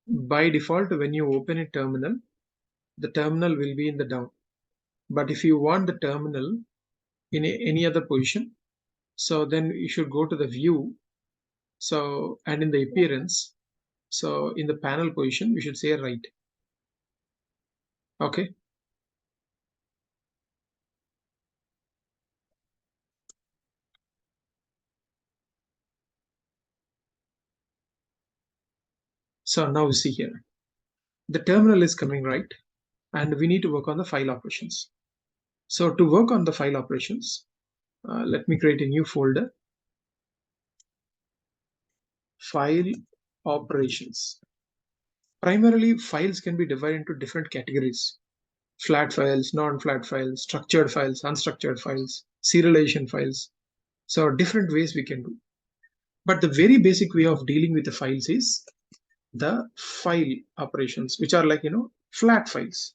By default, when you open a terminal, the terminal will be in the down. But if you want the terminal in any other position, so then you should go to the view. So, and in the appearance, so in the panel position, we should say right. Okay. So now you see here, the terminal is coming right, and we need to work on the file operations. So to work on the file operations, let me create a new folder, file operations. Primarily, files can be divided into different categories: flat files, non-flat files, structured files, unstructured files, serialization files. So different ways we can do. But the very basic way of dealing with the files is the file operations, which are like, flat files.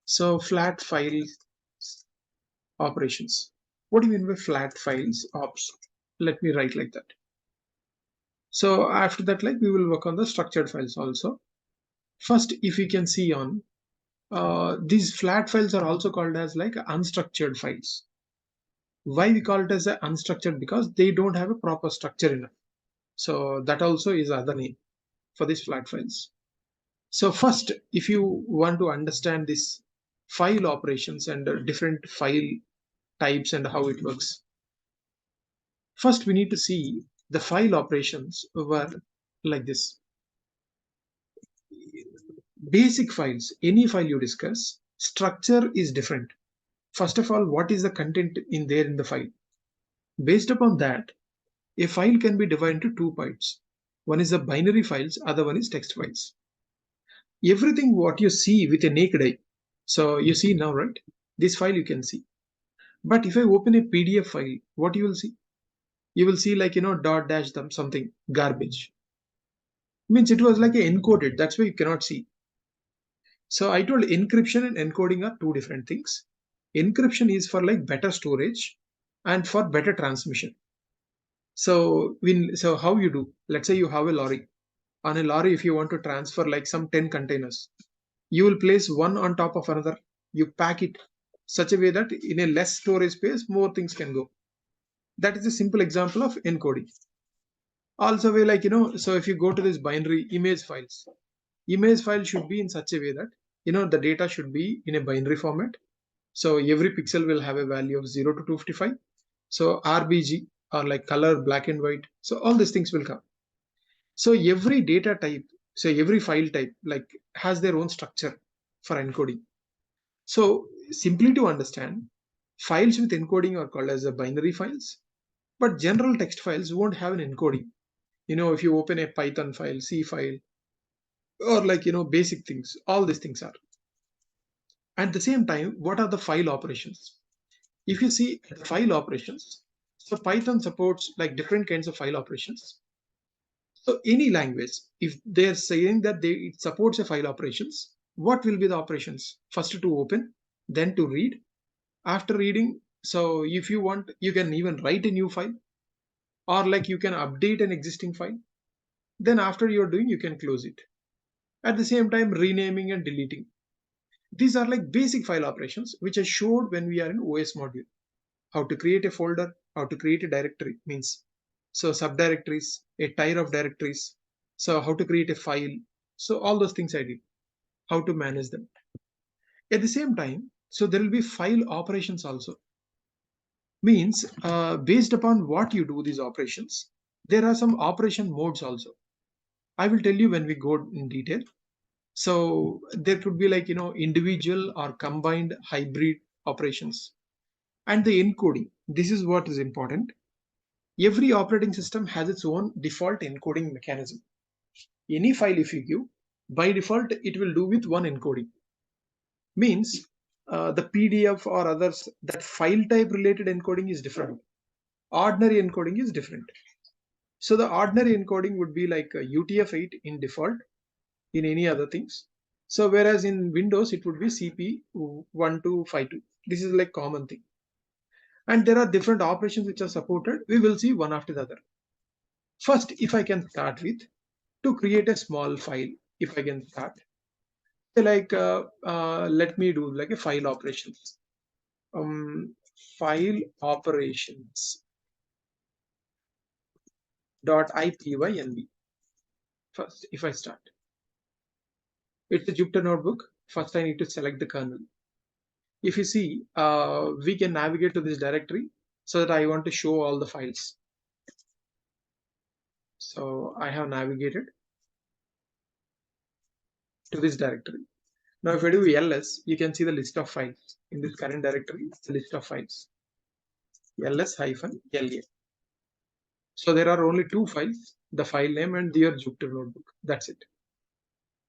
So flat file operations. What do you mean by flat files ops? Let me write like that. So after that, like, we will work on the structured files also. First, if you can see on these flat files are also called as like unstructured files. Why we call it as a unstructured? Because they don't have a proper structure enough. So that also is other name for these flat files. So first, if you want to understand this file operations and different file types and how it works, first we need to see the file operations were like this. Basic files, any file you discuss, structure is different. First of all, what is the content in there in the file? Based upon that, a file can be divided into two parts. One is the binary files, other one is text files. Everything what you see with a naked eye, so you see now, right? This file you can see. But if I open a PDF file, what you will see? You will see like, dot dash them something garbage. Means it was like a encoded. That's why you cannot see. So I told encryption and encoding are two different things. Encryption is for like better storage and for better transmission. So how you do? Let's say you have a lorry. On a lorry, if you want to transfer like some 10 containers, you will place one on top of another. You pack it such a way that in a less storage space, more things can go. That is a simple example of encoding. Also, way like, so if you go to this binary image file should be in such a way that, the data should be in a binary format. So every pixel will have a value of 0 to 255. So RBG or like color, black and white. So all these things will come. So every data type, so every file type like has their own structure for encoding. So simply to understand, files with encoding are called as the binary files, but general text files won't have an encoding. If you open a Python file, C file, or like, basic things, all these things are. At the same time, what are the file operations? If you see file operations, so Python supports like different kinds of file operations. So any language, if they're saying that it supports a file operations, what will be the operations? First to open, then to read. After reading, so if you want, you can even write a new file, or like you can update an existing file. Then after you're doing, you can close it. At the same time, renaming and deleting. These are like basic file operations, which I showed when we are in OS module. How to create a folder, how to create a directory means. So subdirectories, a tier of directories. So how to create a file. So all those things I did. How to manage them. At the same time, so there will be file operations also. Means based upon what you do these operations, there are some operation modes also. I will tell you when we go in detail. So there could be like, individual or combined hybrid operations. And the encoding, this is what is important. Every operating system has its own default encoding mechanism. Any file if you give, by default, it will do with one encoding. Means the PDF or others, that file type related encoding is different. Ordinary encoding is different. So the ordinary encoding would be like UTF-8 in default in any other things. So whereas in Windows, it would be CP1252. This is like common thing. And there are different operations which are supported. We will see one after the other. First, if I can start with, to create a small file. If I can start, say like let me do like a file operations. File operations dot ipynb. First, if I start, it's a Jupyter notebook. First, I need to select the kernel. If you see, we can navigate to this directory so that I want to show all the files. So I have navigated to this directory. Now, if I do ls, you can see the list of files in this current directory. The list of files ls-la. So there are only two files: the file name and their Jupyter notebook. That's it.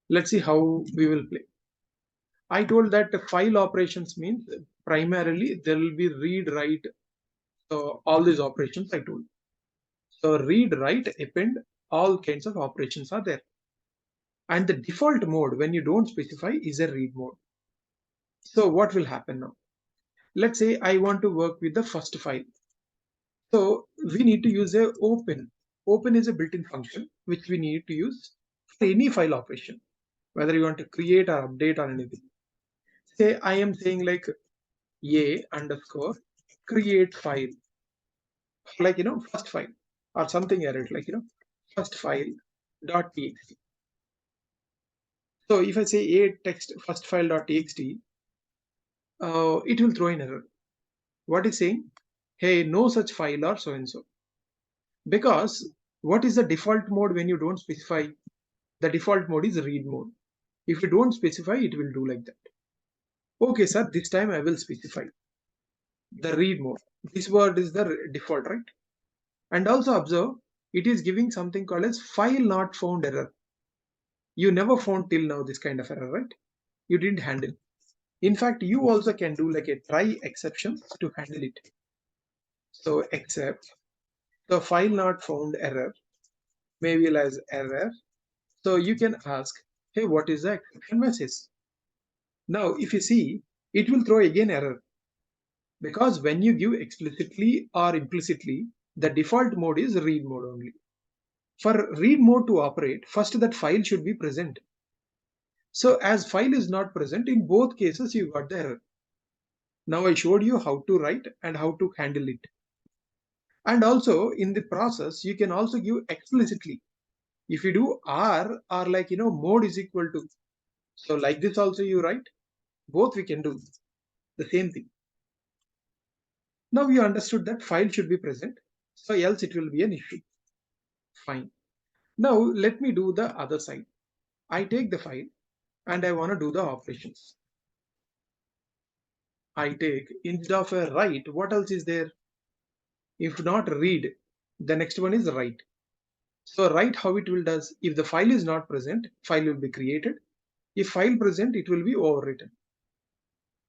Let's see how we will play. I told that the file operations means primarily there will be read, write, so all these operations I told. So read, write, append, all kinds of operations are there. And the default mode when you don't specify is a read mode. So what will happen now? Let's say I want to work with the first file. So we need to use a open. Open is a built-in function which we need to use for any file operation, whether you want to create or update or anything. Say I am saying like a underscore create file, like first file or something error, like first file dot txt. So if I say a text first file dot txt, it will throw an error. What is saying? Hey, no such file or so and so. Because what is the default mode when you don't specify? The default mode is read mode. If you don't specify, it will do like that. Okay, sir, this time I will specify the read mode. This word is the default, right? And also observe, it is giving something called as file not found error. You never found till now this kind of error, right? You didn't handle. In fact, you also can do like a try exception to handle it. So except the file not found error, maybe as error. So you can ask, hey, what is the exception message? Now, if you see, it will throw again error, because when you give explicitly or implicitly, the default mode is read mode only. For read mode to operate, first that file should be present. So as file is not present, in both cases you got the error. Now I showed you how to write and how to handle it. And also in the process, you can also give explicitly. If you do or like, mode is equal to. So like this also you write, both we can do the same thing. Now you understood that file should be present. So else it will be an issue. Fine. Now let me do the other side. I take the file and I want to do the operations. I take, instead of a write, what else is there? If not read, the next one is write. So write, how it will does, if the file is not present, file will be created. If file present, it will be overwritten.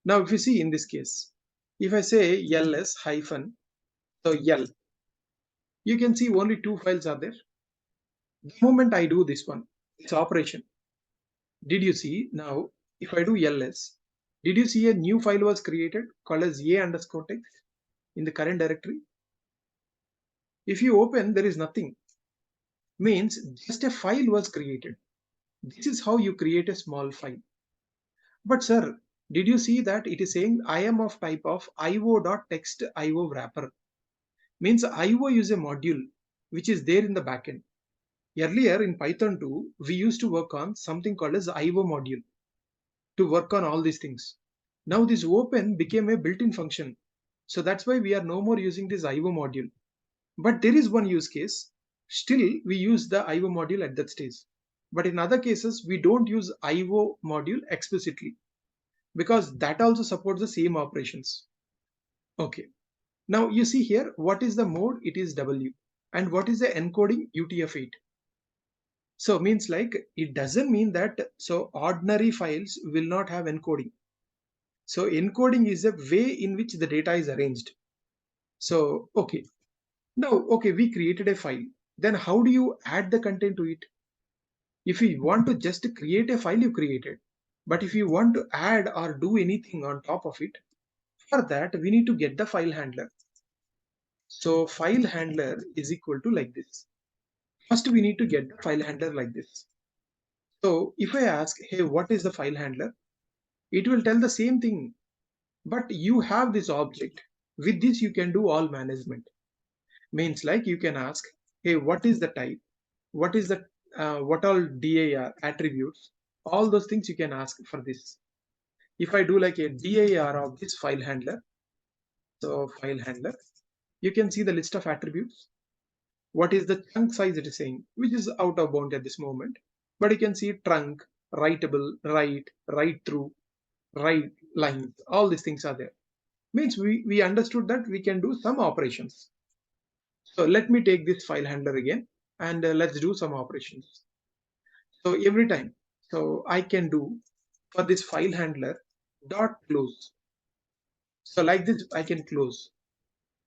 Now if you see in this case, if I say ls hyphen, so l, you can see only two files are there. The moment I do this one, it's operation. Did you see? Now if I do ls, did you see a new file was created called as a underscore text in the current directory? If you open, there is nothing. Means just a file was created. This is how you create a small file. But sir, did you see that it is saying I am of type of io.text io wrapper? Means io is a module which is there in the backend. Earlier in Python 2, we used to work on something called as io module to work on all these things. Now this open became a built-in function. So that's why we are no more using this io module. But there is one use case. Still, we use the io module at that stage. But in other cases, we don't use io module explicitly, because that also supports the same operations. Okay. Now you see here, what is the mode? It is W. And what is the encoding? UTF-8. So means like, it doesn't mean that, so ordinary files will not have encoding. So encoding is a way in which the data is arranged. So, okay. Now, okay, we created a file. Then how do you add the content to it? If you want to just create a file, you create it. But if you want to add or do anything on top of it, for that, we need to get the file handler. So file handler is equal to like this. First, we need to get the file handler like this. So if I ask, hey, what is the file handler? It will tell the same thing, but you have this object. With this, you can do all management. Means like you can ask, hey, what is the type? What is the what all DAR attributes? All those things you can ask for this. If I do like a DAR of this file handler, so file handler, you can see the list of attributes. What is the chunk size it is saying, which is out of bound at this moment. But you can see trunk, writable, write through, write lines, all these things are there. Means we understood that we can do some operations. So let me take this file handler again and let's do some operations. So every time, so I can do for this file handler dot close. So like this, I can close.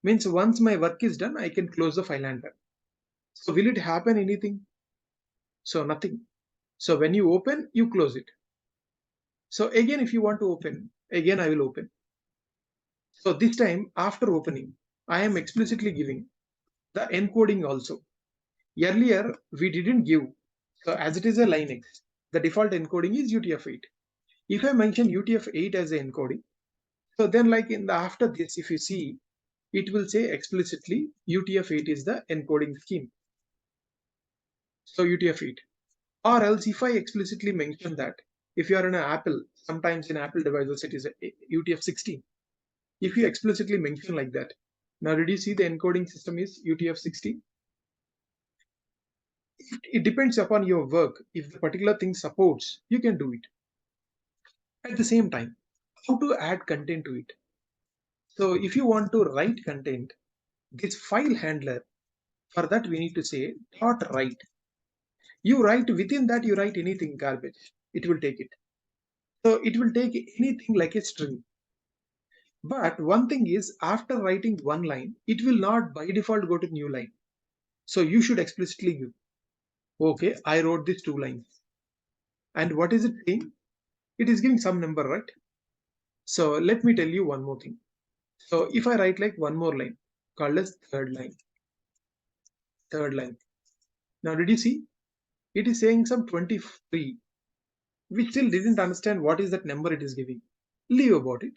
Means once my work is done, I can close the file handler. So will it happen anything? So nothing. So when you open, you close it. So again, if you want to open, again I will open. So this time after opening, I am explicitly giving the encoding also. Earlier, we didn't give. So as it is a Linux, the default encoding is UTF-8. If I mention UTF-8 as the encoding, so then like in the after this, if you see, it will say explicitly UTF-8 is the encoding scheme. So UTF-8. Or else if I explicitly mention that, if you are in an Apple, sometimes in Apple devices it is a UTF-16. If you explicitly mention like that, now did you see the encoding system is UTF-16? It depends upon your work. If the particular thing supports, you can do it. At the same time, how to add content to it? So if you want to write content, this file handler, for that we need to say dot write. You write within that, you write anything garbage, it will take it. So it will take anything like a string. But one thing is, after writing one line, it will not by default go to new line. So you should explicitly give, okay, I wrote these 2 lines. And what is it saying? It is giving some number, right? So let me tell you one more thing. So if I write like one more line called as third line. Now did you see? It is saying some 23. We still didn't understand what is that number it is giving. Leave about it.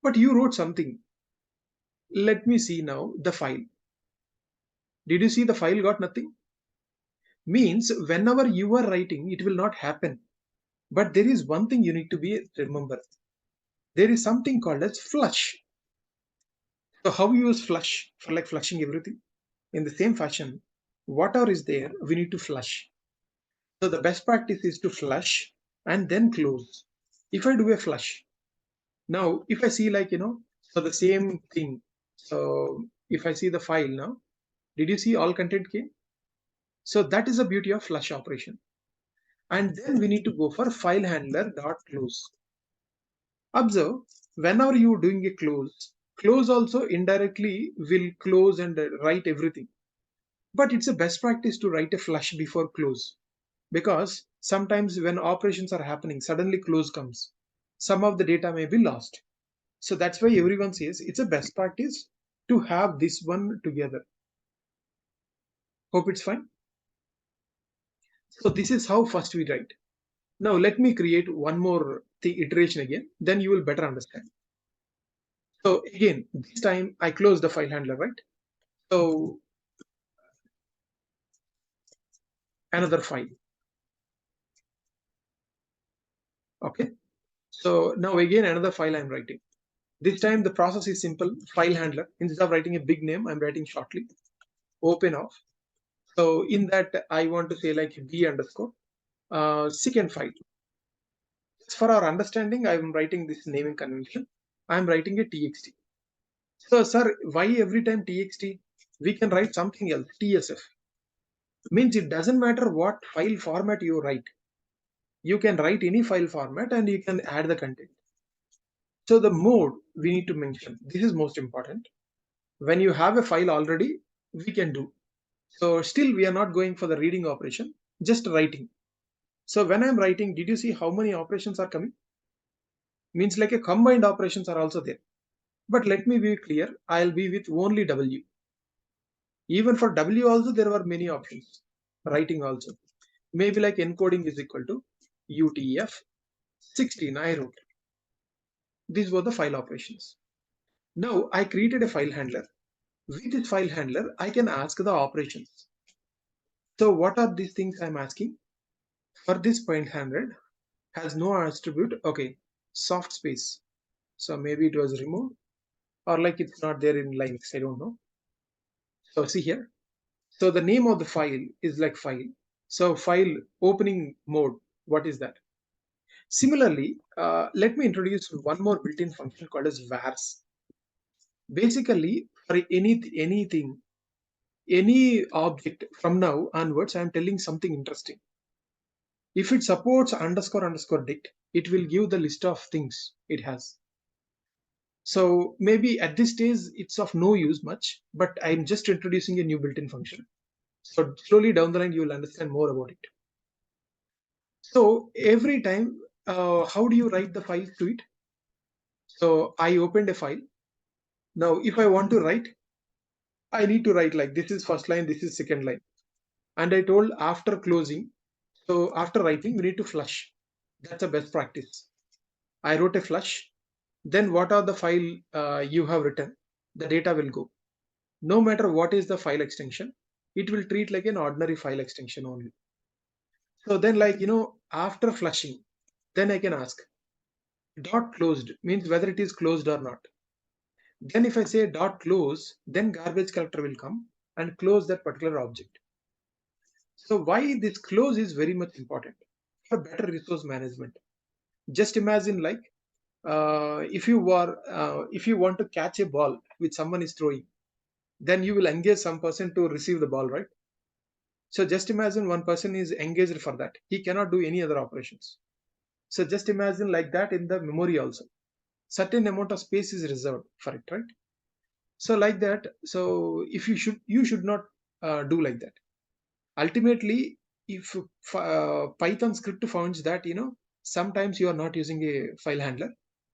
But you wrote something. Let me see now the file. Did you see the file got nothing? Means whenever you are writing, it will not happen. But there is one thing you need to be remember. There is something called as flush. So how you use flush for like flushing everything? In the same fashion, whatever is there, we need to flush. So the best practice is to flush and then close. If I do a flush, now if I see like, so the same thing. So if I see the file now, did you see all content came? So that is the beauty of flush operation. And then we need to go for file handler dot close. Observe, whenever you are doing a close also indirectly will close and write everything. But it's a best practice to write a flush before close, because sometimes when operations are happening, suddenly close comes. Some of the data may be lost. So that's why everyone says it's a best practice to have this one together. Hope it's fine. So this is how first we write. Now let me create one more iteration again, then you will better understand. So again, this time I close the file handler, right? So another file. Okay. So now again another file I'm writing. This time the process is simple. File handler. Instead of writing a big name, I'm writing shortly. Open off. So in that I want to say like b underscore second file. For our understanding, I'm writing this naming convention. I'm writing a txt. So sir, why every time txt? We can write something else. tsf means it doesn't matter what file format you write. You can write any file format and you can add the content. So the mode we need to mention. This is most important. When you have a file already, we can do. So still we are not going for the reading operation, just writing. So when I'm writing, did you see how many operations are coming? Means like a combined operations are also there. But let me be clear, I'll be with only W. Even for W also there were many options. writing also. Maybe like encoding is equal to UTF-16, I wrote. These were the file operations. Now I created a file handler. With this file handler, I can ask the operations. So what are these things I'm asking? For this point 100 has no attribute. Okay, soft space. So maybe it was removed, or like it's not there in Linux. I don't know. So see here. So the name of the file is like file. So file opening mode. What is that? Similarly, let me introduce one more built-in function called as vars. Basically, for anything, any object from now onwards, I am telling something interesting. If it supports underscore underscore dict, it will give the list of things it has. So maybe at this stage it's of no use much, but I'm just introducing a new built-in function. So slowly down the line you will understand more about it. So every time, how do you write the file to it? So I opened a file. Now if I want to write, I need to write like this is first line, this is second line. And I told after closing, so after writing, we need to flush. That's a best practice. I wrote a flush. Then what are the file you have written? The data will go. No matter what is the file extension, it will treat like an ordinary file extension only. So then like, after flushing, then I can ask dot closed means whether it is closed or not. Then if I say dot close, then garbage collector will come and close that particular object. So why this close is very much important for better resource management. Just imagine like if you want to catch a ball which someone is throwing, then you will engage some person to receive the ball, right? So just imagine one person is engaged for that. He cannot do any other operations. So just imagine like that in the memory also. Certain amount of space is reserved for it, right? So like that. So if you should not do like that. Ultimately, if Python script finds that sometimes you are not using a file handler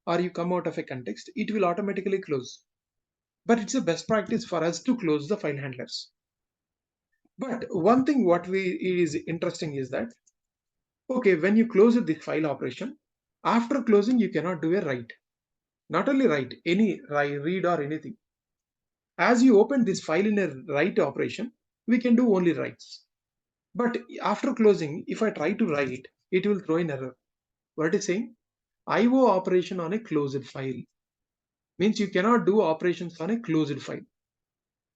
or you come out of a context, it will automatically close. But it's a best practice for us to close the file handlers. But one thing what we is interesting is that okay, when you close this file operation, after closing you cannot do a write. Not only write, any read or anything. As you open this file in a write operation, we can do only writes. But after closing, if I try to write, it will throw an error. What it is saying? IO operation on a closed file. Means you cannot do operations on a closed file.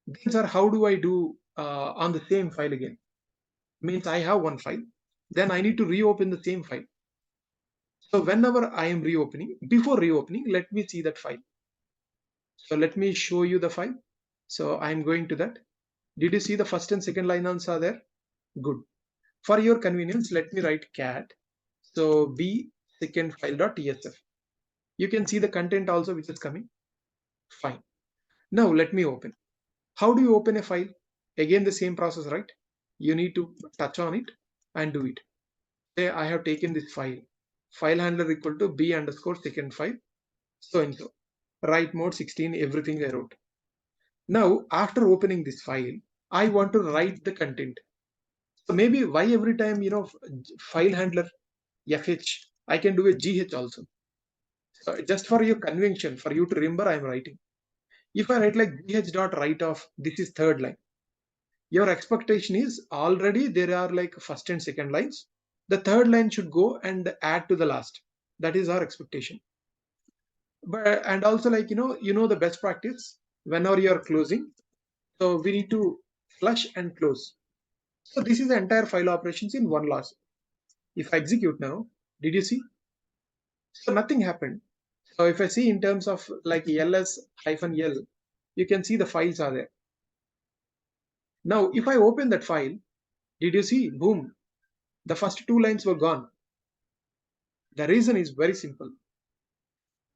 Then sir, how do I do on the same file again? Means I have one file. Then I need to reopen the same file. So whenever I am reopening, before reopening, let me see that file. So let me show you the file. So I'm going to that. Did you see the first and second lines are there? Good. For your convenience, let me write cat. So b second file.tsf. You can see the content also which is coming. Fine. Now let me open. How do you open a file? Again the same process, right? You need to touch on it and do it. Say I have taken this file. File handler equal to b underscore second file. So and so. Write mode 16, everything I wrote. Now after opening this file, I want to write the content. So maybe why every time file handler fh, I can do a gh also. So just for your convention, for you to remember, I am writing. If I write like gh dot write off, this is third line. Your expectation is already there are like first and second lines. The third line should go and add to the last. That is our expectation. But and also like the best practice whenever you are closing. So we need to flush and close. So this is the entire file operations in one loss. If I execute now, did you see? So nothing happened. So if I see in terms of like ls-l, you can see the files are there. Now if I open that file, did you see? Boom, the first two lines were gone. The reason is very simple.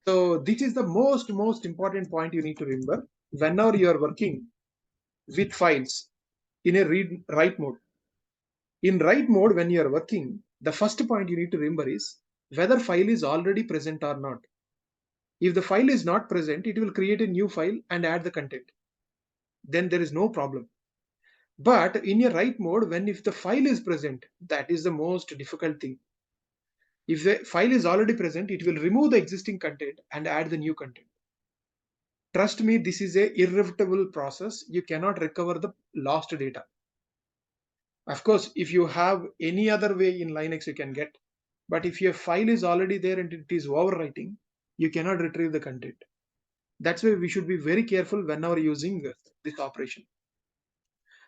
So this is the most important point you need to remember whenever you are working with files in a read write mode. In write mode, when you are working, the first point you need to remember is whether file is already present or not. If the file is not present, it will create a new file and add the content. Then there is no problem. But in a write mode, when if the file is present, that is the most difficult thing. If the file is already present, it will remove the existing content and add the new content. Trust me, this is a irrevocable process. You cannot recover the lost data. Of course, if you have any other way in Linux, you can get. But if your file is already there and it is overwriting, you cannot retrieve the content. That's why we should be very careful whenever using this operation.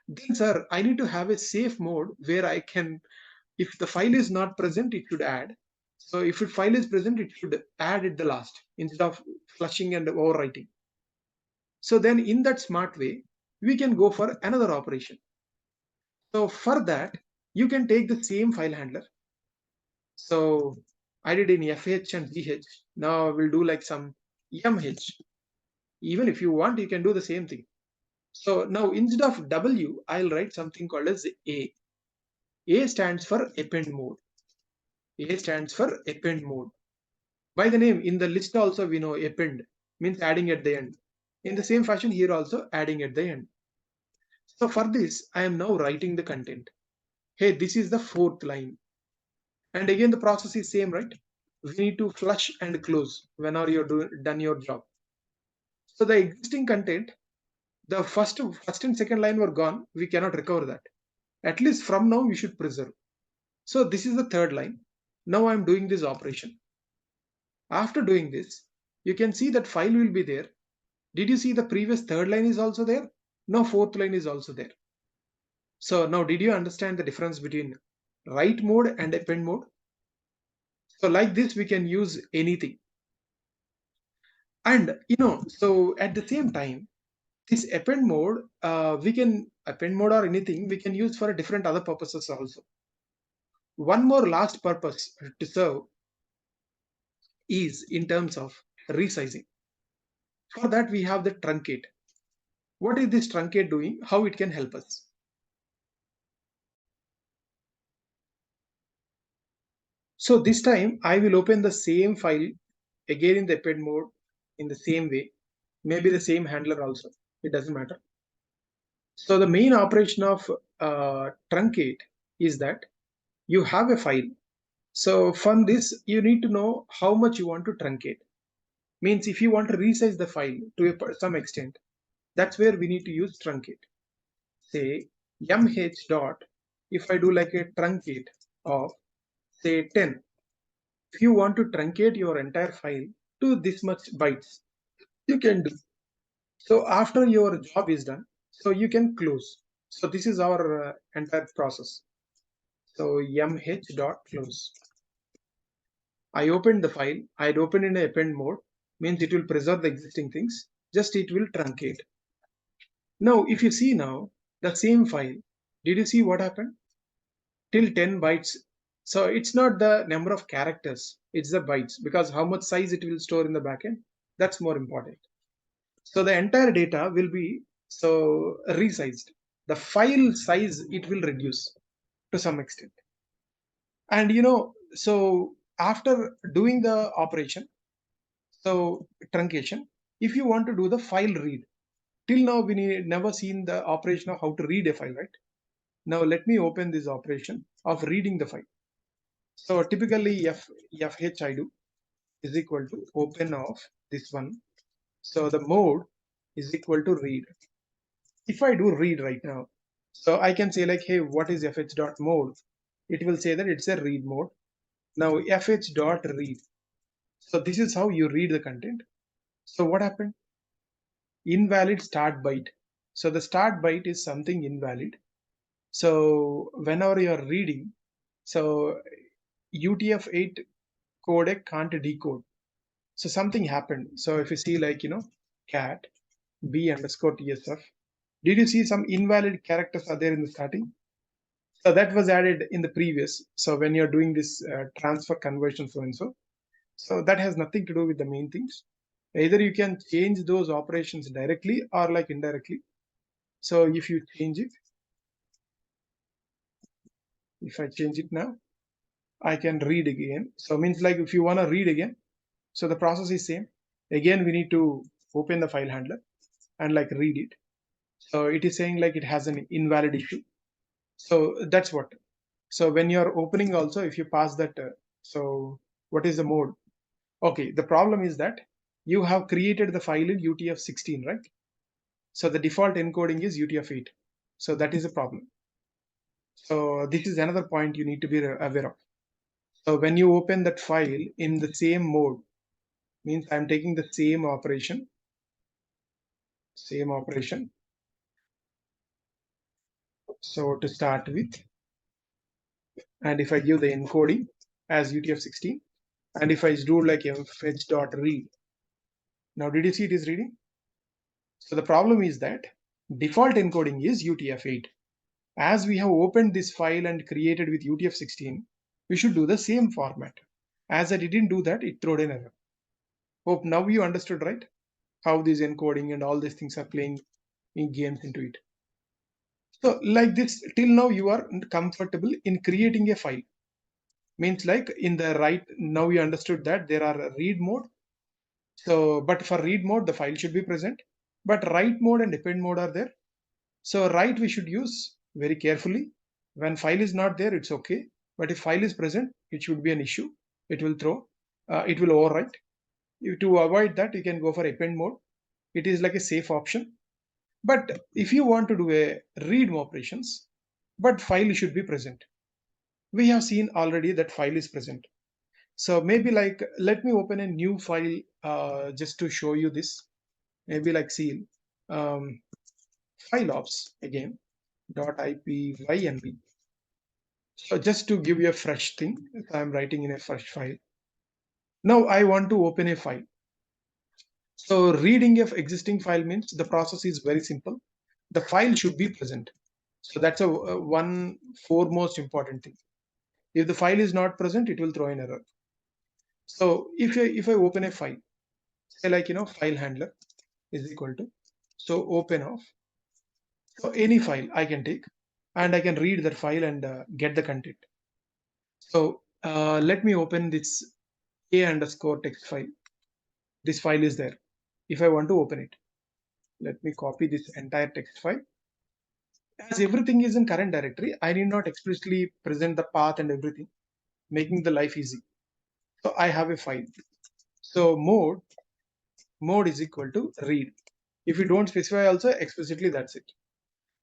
Then, sir, I need to have a safe mode where I can, if the file is not present, it should add. So if the file is present, it should add at the last instead of flushing and overwriting. So then in that smart way, we can go for another operation. So for that, you can take the same file handler. So I did in FH and GH. Now we'll do like some MH. Even if you want, you can do the same thing. So now instead of W, I'll write something called as A. A stands for append mode. A stands for append mode. By the name, in the list also we know append means adding at the end. In the same fashion here also adding at the end. So for this, I am now writing the content. Hey, this is the fourth line. And again, the process is same, right? We need to flush and close whenever you're done your job. So the existing content, the first and second line were gone. We cannot recover that. At least from now, we should preserve. So this is the third line. Now I'm doing this operation. After doing this, you can see that file will be there. Did you see the previous third line is also there? Now fourth line is also there. So now did you understand the difference between write mode and append mode? So like this, we can use anything. And so at the same time, this append mode, we can append mode or anything we can use for different other purposes also. One more last purpose to serve is in terms of resizing. For that, we have the truncate. What is this truncate doing? How it can help us? So this time I will open the same file again in the append mode in the same way, maybe the same handler also. It doesn't matter. So the main operation of truncate is that you have a file. So from this, you need to know how much you want to truncate. Means if you want to resize the file to some extent, that's where we need to use truncate. Say mh dot, if I do like a truncate of say 10, if you want to truncate your entire file to this much bytes, you can do. So after your job is done, so you can close. So this is our entire process. So mh dot close. I opened the file. I'd open in a append mode, means it will preserve the existing things. Just it will truncate. Now, if you see now the same file, did you see what happened? Till 10 bytes. So it's not the number of characters, it's the bytes, because how much size it will store in the backend, that's more important. So the entire data will be so resized. The file size it will reduce to some extent. And so after doing the operation, so truncation, if you want to do the file read, till now we never seen the operation of how to read a file, right? Now let me open this operation of reading the file. So typically fh I do is equal to open of this one. So the mode is equal to read. If I do read right now, so I can say like, hey, what is fh dot mode? It will say that it's a read mode. Now fh dot read. So this is how you read the content. So what happened? Invalid start byte. So the start byte is something invalid. So whenever you are reading, so UTF-8 codec can't decode. So something happened. So if you see like, cat b underscore tsf, did you see some invalid characters are there in the starting? So that was added in the previous. So when you're doing this transfer conversion, so and so. So that has nothing to do with the main things. Either you can change those operations directly or like indirectly. So if you change it, if I change it now, I can read again. So means like if you want to read again, so the process is same. Again, we need to open the file handler and like read it. So it is saying like it has an invalid issue. So that's what. So when you're opening also, if you pass that, so what is the mode? Okay, the problem is that you have created the file in UTF-16, right? So the default encoding is UTF-8. So that is a problem. So this is another point you need to be aware of. So when you open that file in the same mode, means I'm taking the same operation. So to start with, and if I give the encoding as UTF-16, and if I do like fetch.read, now did you see it is reading? So the problem is that default encoding is UTF-8. As we have opened this file and created with UTF-16, we should do the same format. As I didn't do that, it threw an error. Hope now you understood, right? How this encoding and all these things are playing in games into it. So like this, till now you are comfortable in creating a file. Means like in the right, now you understood that there are a read mode. So, but for read mode, the file should be present. But write mode and append mode are there. So write we should use very carefully. When file is not there, it's okay. But if file is present, it should be an issue. It will it will overwrite. To avoid that, you can go for append mode. It is like a safe option. But if you want to do a read operations, but file should be present. We have seen already that file is present. So maybe like, let me open a new file just to show you this. Maybe like seal um, file ops again .ipynb. So just to give you a fresh thing, I'm writing in a fresh file. Now I want to open a file. So reading of existing file means the process is very simple. The file should be present. So that's a one foremost important thing. If the file is not present, it will throw an error. So if I open a file, say like file handler is equal to, so open of, so any file I can take and I can read that file and get the content. So let me open this a underscore text file. This file is there. If I want to open it, let me copy this entire text file. As everything is in current directory, I need not explicitly present the path and everything, making the life easy. So I have a file. So mode is equal to read. If you don't specify also explicitly, that's it.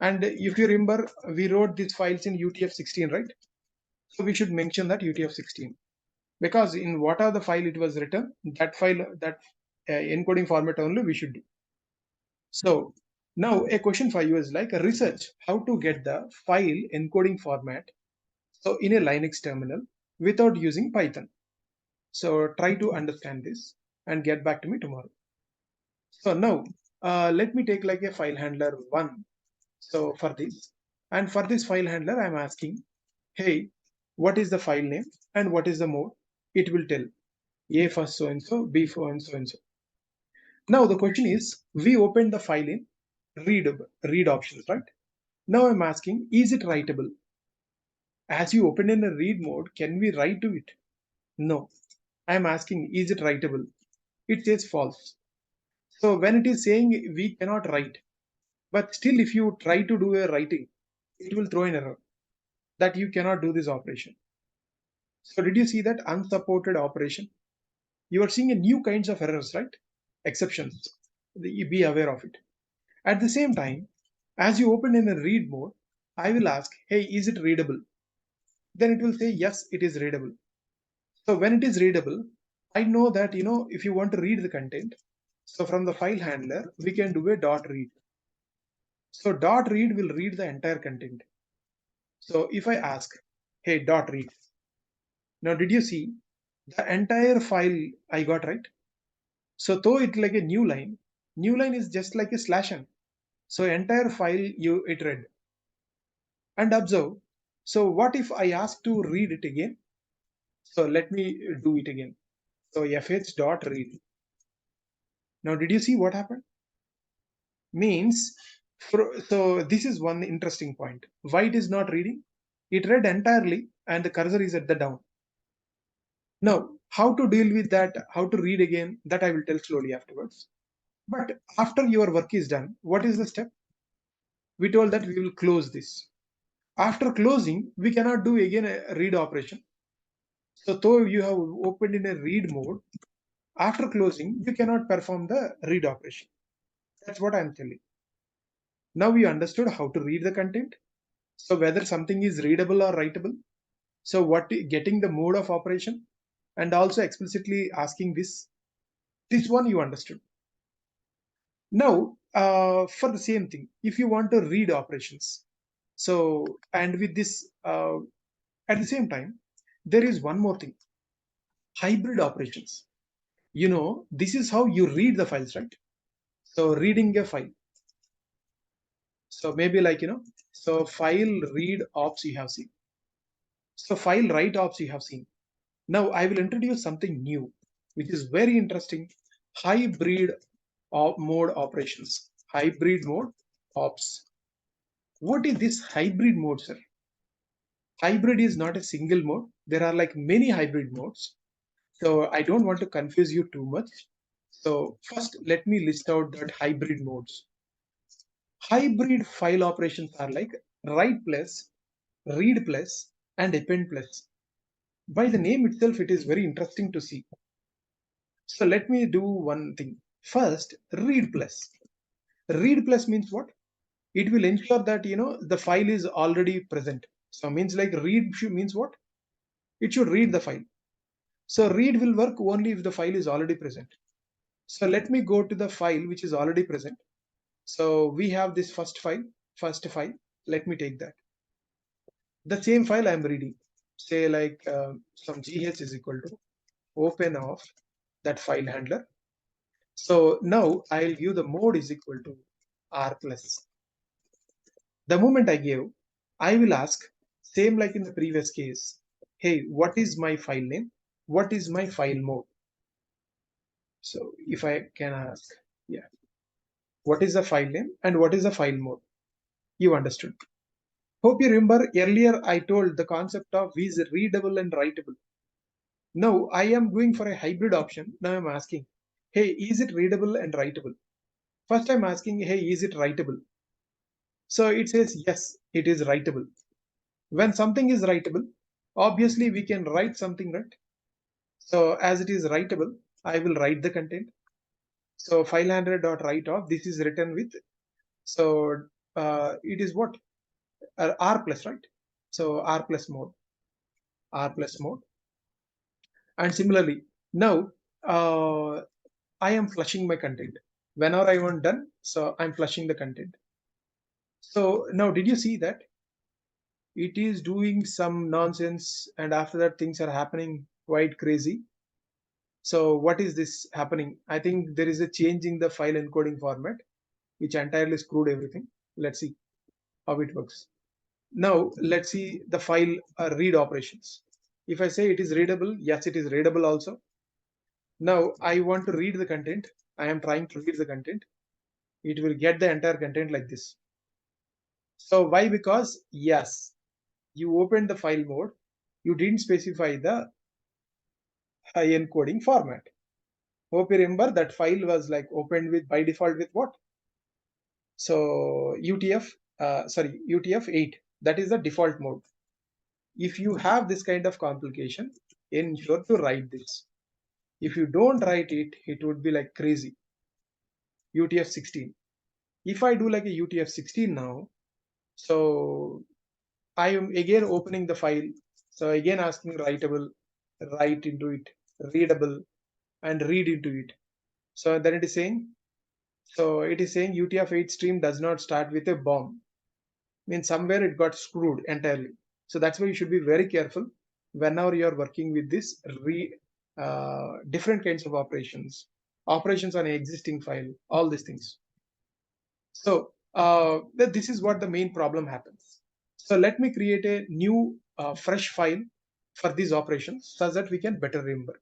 And if you remember, we wrote these files in UTF-16, right? So we should mention that UTF-16 because in what are the file it was written, that file, that encoding format only we should do. So now a question for you is like a research how to get the file encoding format. So in a Linux terminal without using Python. So try to understand this and get back to me tomorrow. So now let me take like a file handler one. So for this, and for this file handler, I'm asking, hey, what is the file name and what is the mode? It will tell A for so and so, B for and so and so. Now the question is, we opened the file in read options, right? Now I'm asking, is it writable? As you opened in a read mode, can we write to it? No. I'm asking, is it writable? It says false. So when it is saying we cannot write, but still if you try to do a writing, it will throw an error that you cannot do this operation. So did you see that unsupported operation? You are seeing a new kinds of errors, right? Exceptions. Be aware of it. At the same time, as you open in a read mode, I will ask, hey, is it readable? Then it will say, yes, it is readable. So when it is readable, I know that, if you want to read the content, so from the file handler, we can do a dot read. So dot read will read the entire content. So if I ask, hey, dot read. Now, did you see the entire file I got right? So though it like a new line is just like a slash n. So entire file it read. And observe. So what if I ask to read it again? So let me do it again. So fh dot read. Now did you see what happened? Means so this is one interesting point. Why it is not reading? It read entirely and the cursor is at the down. Now how to deal with that, how to read again, that I will tell slowly afterwards. But after your work is done, what is the step? We told that we will close this. After closing, we cannot do again a read operation. So though you have opened in a read mode, after closing, you cannot perform the read operation. That's what I'm telling. Now we understood how to read the content. So whether something is readable or writable. So getting the mode of operation and also explicitly asking this one you understood. Now for the same thing, if you want to read operations, so and with this at the same time, there is one more thing, hybrid operations. This is how you read the files, right? So reading a file. So maybe so file read ops you have seen. So file write ops you have seen. Now I will introduce something new, which is very interesting. Hybrid mode operations. Hybrid mode ops. What is this hybrid mode, sir? Hybrid is not a single mode. There are like many hybrid modes. So I don't want to confuse you too much. So first, let me list out that hybrid modes. Hybrid file operations are like write plus, read plus, and append plus. By the name itself, it is very interesting to see. So let me do one thing. First, read plus. Read plus means what? It will ensure that the file is already present. So means like means what? It should read the file. So read will work only if the file is already present. So let me go to the file which is already present. So we have this first file. Let me take that. The same file I am reading. Say like some gh is equal to open of that file handler. So now I'll give the mode is equal to r plus. The moment I give, I will ask, same like in the previous case, hey, what is my file name? What is my file mode? So if I can ask, yeah, what is the file name and what is the file mode? You understood. Hope you remember earlier I told the concept of is readable and writable. Now I am going for a hybrid option. Now I'm asking, hey, is it readable and writable? First I'm asking, hey, is it writable? So it says, yes, it is writable. When something is writable, obviously we can write something, right? So as it is writable, I will write the content. So file handler.write off, this is written with, so it is what? R plus, right? So R plus mode, R plus mode. And similarly, now I am flushing my content. Whenever I want done, so I'm flushing the content. So now did you see that? It is doing some nonsense and after that things are happening quite crazy. So what is this happening? I think there is a change in the file encoding format, which entirely screwed everything. Let's see how it works. Now let's see the file read operations. If I say it is readable, yes, it is readable also. Now I want to read the content. I am trying to read the content. It will get the entire content like this. So why? Because yes, you opened the file mode. You didn't specify the high encoding format. Hope you remember that file was like opened with by default with what? So UTF 8. That is the default mode. If you have this kind of complication, ensure to write this. If you don't write it, it would be like crazy. UTF 16. If I do like a UTF 16 now, so I am again opening the file. So again asking writable, write into it, readable, and read into it. So then it is saying, UTF-8 stream does not start with a bomb. Means somewhere it got screwed entirely. So that's why you should be very careful whenever you are working with this different kinds of operations on an existing file, all these things. So this is what the main problem happens. So let me create a new fresh file for these operations so that we can better remember.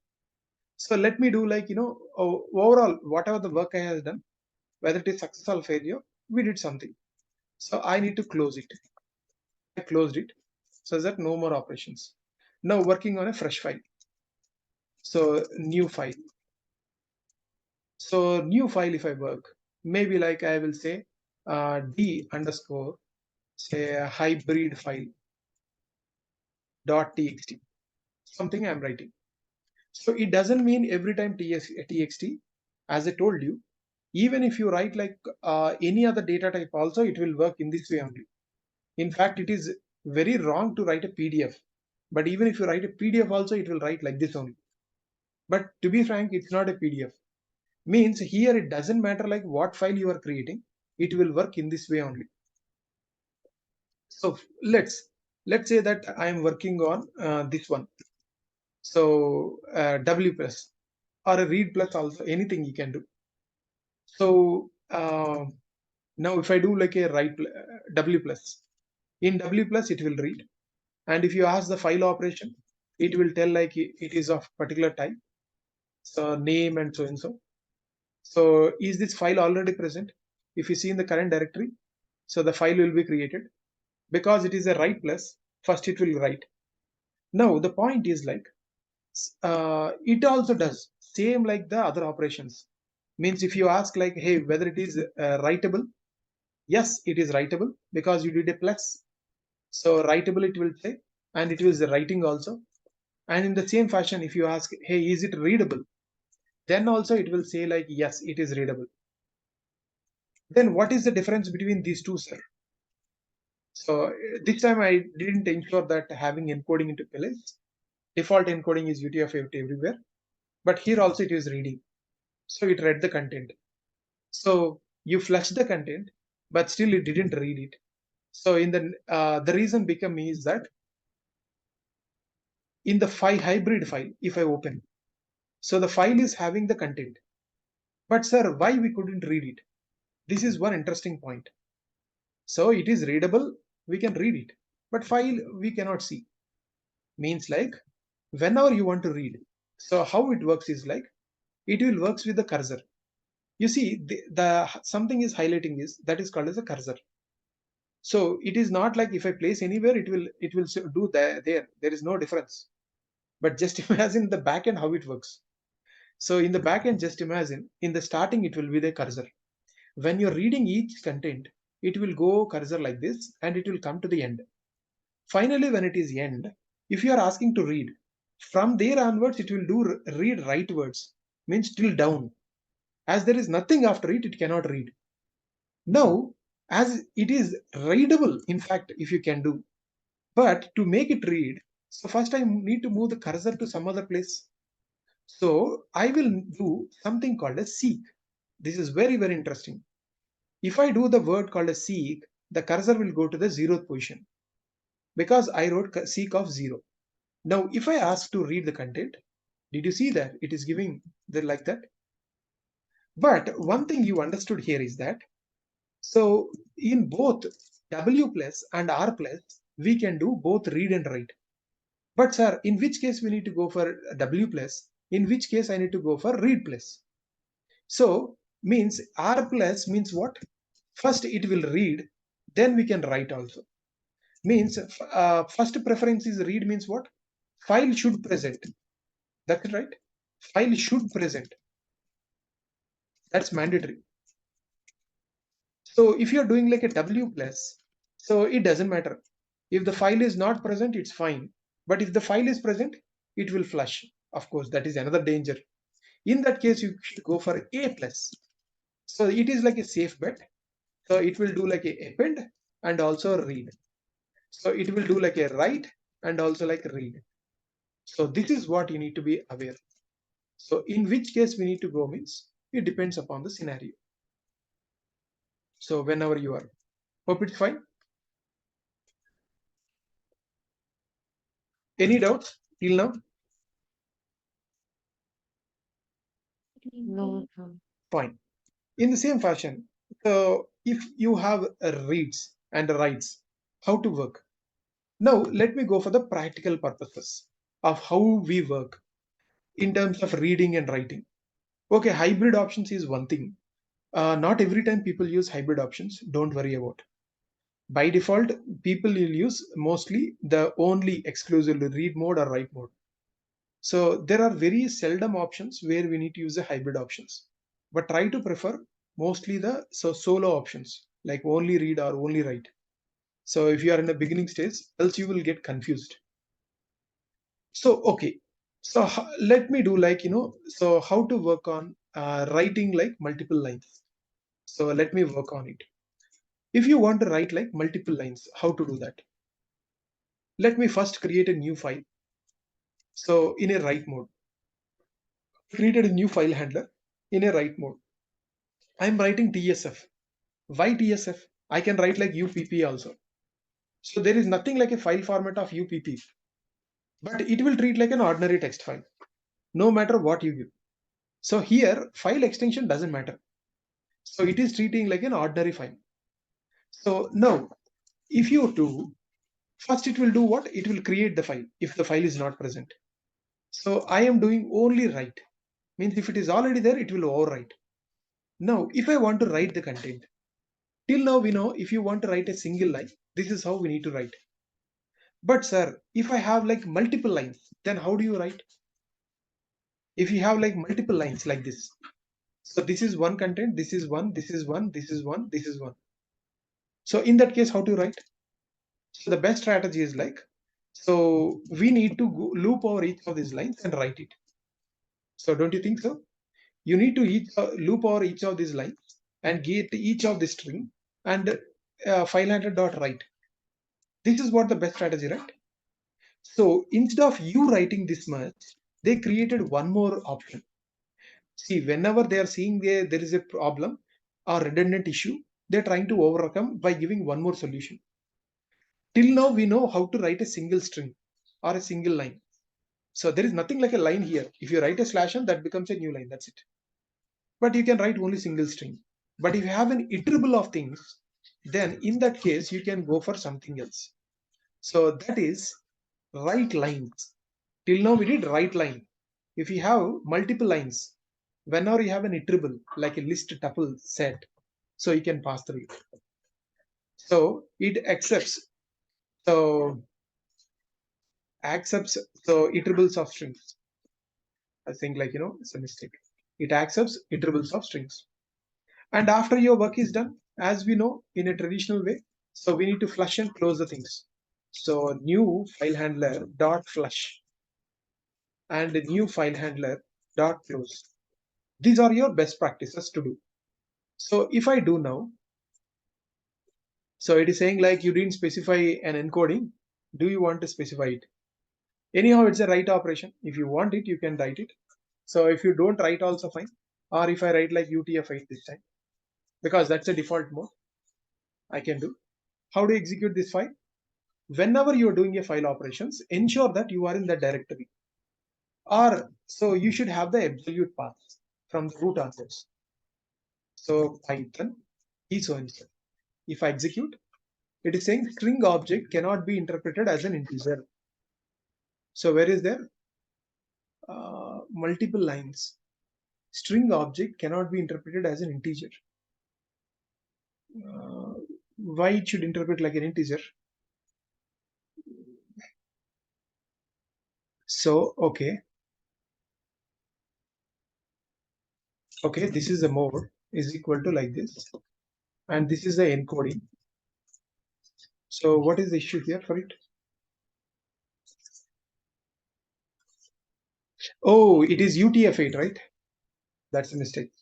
So let me do like, overall, whatever the work I have done, whether it is success or failure, we did something. So I need to close it. I closed it so that no more operations. Now working on a fresh file. So new file. So new file if I work, maybe like I will say d underscore say hybrid file dot txt, something I'm writing. So it doesn't mean every time txt. As I told you, even if you write like any other data type also, it will work in this way only. In fact, it is very wrong to write a PDF. But even if you write a PDF also, it will write like this only. But to be frank, it's not a PDF. Means here it doesn't matter like what file you are creating, it will work in this way only. So let's say that I am working on this one. So W plus or a read plus also, anything you can do. So now if I do like a W plus, in W plus it will read. And if you ask the file operation, it will tell like it is of particular type. So name and so and so. So is this file already present? If you see in the current directory, so the file will be created. Because it is a write plus, first it will write. Now the point is like, it also does same like the other operations. Means if you ask like, hey, whether it is writable, yes, it is writable because you did a plus. So writable it will say, and it is writing also. And in the same fashion, if you ask, hey, is it readable? Then also it will say like, yes, it is readable. Then what is the difference between these two, sir? So this time I didn't ensure that having encoding into place. Default encoding is UTF-8 everywhere, but here also it is reading. So it read the content. So you flush the content, but still it didn't read it. So in the reason become is that in the hybrid file, if I open, so the file is having the content. But sir, why we couldn't read it? This is one interesting point. So it is readable, we can read it, but file we cannot see. Means like whenever you want to read. So how it works is like it will works with the cursor. You see the something is highlighting is that is called as a cursor. So it is not like if I place anywhere it will do there. There is no difference. But just imagine the backend how it works. So in the backend, just imagine in the starting it will be the cursor. When you're reading each content, it will go cursor like this and it will come to the end. Finally, when it is end, if you are asking to read, from there onwards it will do read rightwards, means till down. As there is nothing after it, it cannot read. Now, as it is readable, in fact, if you can do, but to make it read, so first I need to move the cursor to some other place. So I will do something called a seek. This is very, very interesting. If I do the word called a seek, the cursor will go to the 0th position because I wrote seek of 0. Now, if I ask to read the content, did you see that it is giving the like that? But one thing you understood here is that, so in both W plus and R plus, we can do both read and write. But sir, in which case we need to go for W plus? In which case I need to go for read plus? So means R plus means what? First it will read, then we can write also. Means first preference is read means what? File should present. That's right. File should present. That's mandatory. So if you're doing like a W plus, so it doesn't matter. If the file is not present, it's fine. But if the file is present, it will flush. Of course, that is another danger. In that case, you should go for A plus. So it is like a safe bet. So it will do like a append and also read. So it will do like a write and also like read. So this is what you need to be aware. So in which case we need to go means it depends upon the scenario. So whenever you are, hope it's fine. Any doubts till now? No, Fine. In the same fashion, so if you have reads and writes, how to work? Now let me go for the practical purposes of how we work in terms of reading and writing. Okay, hybrid options is one thing. Not every time people use hybrid options. Don't worry about. By default, people will use mostly the only exclusively read mode or write mode. So there are very seldom options where we need to use the hybrid options, but try to prefer mostly the solo options. like only read or only write. So if you are in the beginning stage, else you will get confused. So okay, so let me do like, so how to work on writing like multiple lines. So let me work on it. If you want to write like multiple lines, how to do that? Let me first create a new file. So in a write mode, created a new file handler in a write mode. I'm writing TSF. Why TSF? I can write like UPP also. So there is nothing like a file format of UPP, but it will treat like an ordinary text file, no matter what you give. So here, file extension doesn't matter. So it is treating like an ordinary file. So now, if you do, first it will do what? It will create the file if the file is not present. So I am doing only write. Means if it is already there, it will overwrite. Now, if I want to write the content, till now we know if you want to write a single line, this is how we need to write. But sir, if I have like multiple lines, then how do you write? If you have like multiple lines like this, so this is one content, this is one, this is one, this is one, this is one. So in that case, how to write? So the best strategy is like, so we need to loop over each of these lines and write it. So don't you think so? You need to loop over each of these lines and get each of the string and file handler dot write. This is what the best strategy, right? So instead of you writing this much, they created one more option. See, whenever they are seeing there is a problem or redundant issue, they're trying to overcome by giving one more solution. Till now, we know how to write a single string or a single line. So there is nothing like a line here. If you write a slash n, that becomes a new line. That's it. But you can write only single string. But if you have an iterable of things, then in that case, you can go for something else. So that is write lines. Till now, we did write line. If you have multiple lines, whenever you have an iterable, like a list tuple set, so you can pass through it. So it so accepts iterables of strings. I think like it's a mistake. It accepts iterables of strings. And after your work is done, as we know in a traditional way, so we need to flush and close the things. So new file handler dot flush and new file handler dot close. These are your best practices to do. So if I do now, so it is saying like you didn't specify an encoding. Do you want to specify it? Anyhow, it's a write operation. If you want it, you can write it. So if you don't write also fine. Or if I write like UTF-8 this time, because that's a default mode, I can do. How to execute this file? Whenever you're doing a file operations, ensure that you are in the directory. Or so you should have the absolute path from the root address. So Python is so and so. If I execute, it is saying string object cannot be interpreted as an integer. So where is there? Multiple lines. String object cannot be interpreted as an integer. Uh, why it should interpret like an integer? So okay, this is the mode is equal to like this, and this is the encoding. So what is the issue here for it? Oh, it is UTF-8, right? That's a mistake.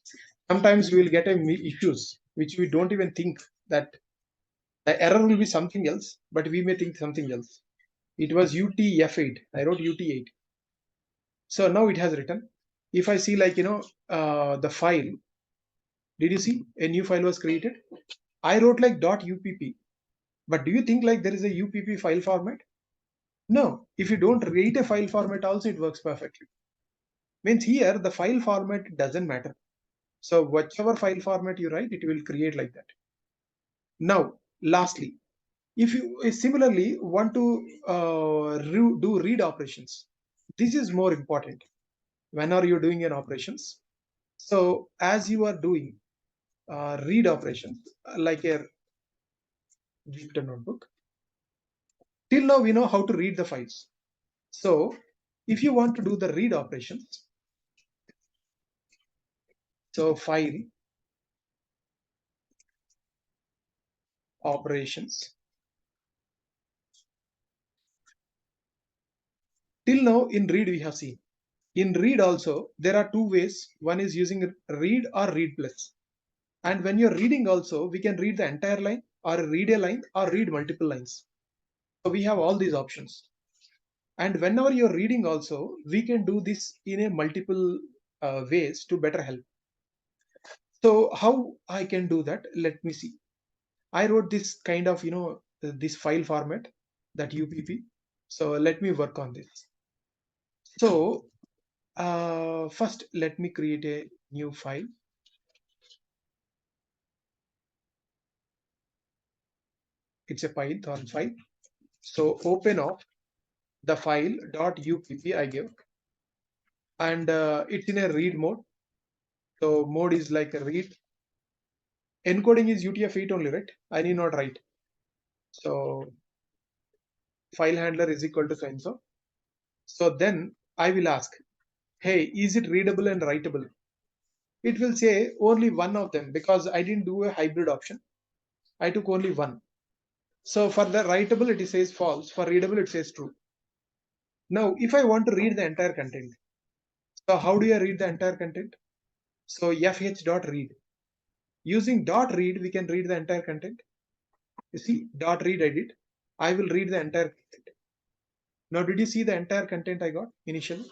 Sometimes we will get issues which we don't even think that the error will be something else, but we may think something else. It was UTF-8. I wrote UT8. So now it has written. If I see like, the file, did you see a new file was created? I wrote like .upp. But do you think like there is a UPP file format? No. If you don't write a file format also, it works perfectly. Means here the file format doesn't matter. So whichever file format you write, it will create like that. Now, lastly, if you similarly want to do read operations, this is more important. When are you doing an operations? So as you are doing read operations, like a Jupyter notebook, till now we know how to read the files. So if you want to do the read operations, so file operations. Till now in read we have seen. In read also there are two ways. One is using read or read plus. And when you're reading also, we can read the entire line or read a line or read multiple lines. So we have all these options. And whenever you're reading also, we can do this in a multiple ways to better help. So how I can do that? Let me see. I wrote this kind of, this file format, that UPP. So let me work on this. So first, let me create a new file. It's a Python file. So open up the file .upp I give, and it's in a read mode. So mode is like a read. Encoding is UTF-8 only, right? I need not write. So file handler is equal to so and so. So then I will ask, hey, is it readable and writable? It will say only one of them because I didn't do a hybrid option. I took only one. So for the writable, it says false. For readable, it says true. Now, if I want to read the entire content, so how do I read the entire content? So fh.read. Using .read, we can read the entire content. You see, .read I did. I will read the entire content. Now, did you see the entire content I got initially?